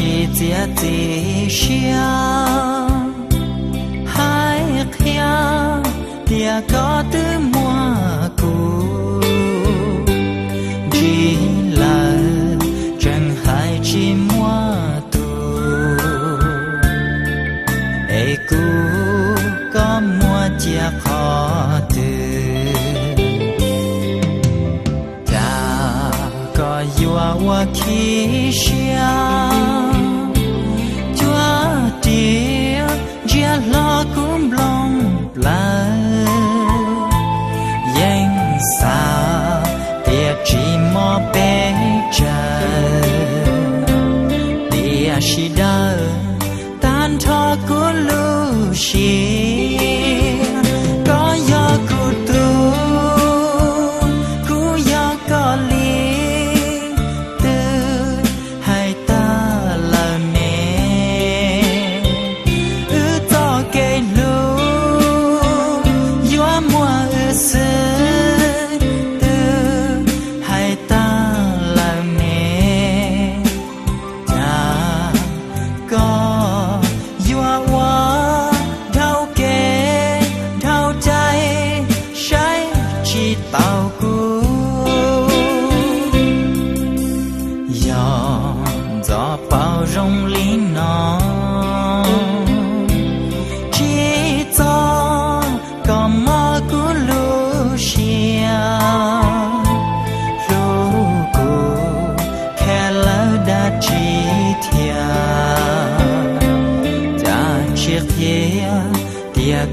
chỉ chia chỉ xia hai kia tia có từ mùa cũ chỉ là chẳng hai chỉ mùa tu ai cũ có mùa chia khó từ我起想，做点只老公龙来，因啥别寂寞悲着，别是的，但他古路西，ก็要孤独，孤要个离。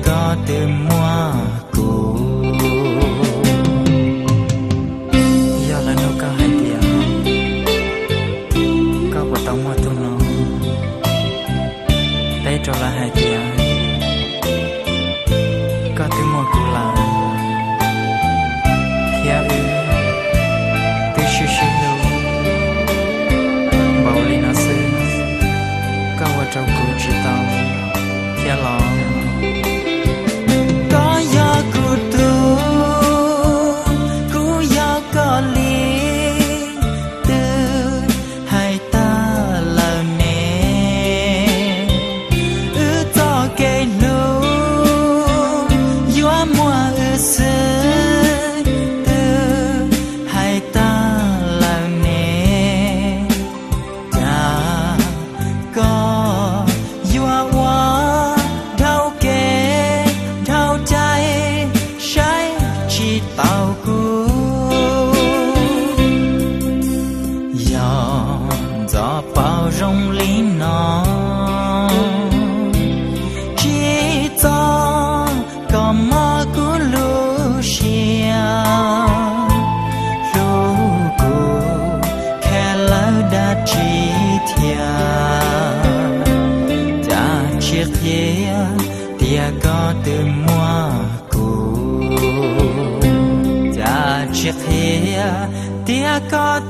có từ mùa cũ giờ là nô cao hai tiếng cao của tông mùa tu nó đây cho là hai tiếng có từ mùa cũ là theo từ sự sự lưu bảo lý nó sư cao của trâu cũ chỉ tao theo lòng có từ mùa cũ cha chiếc hia tia có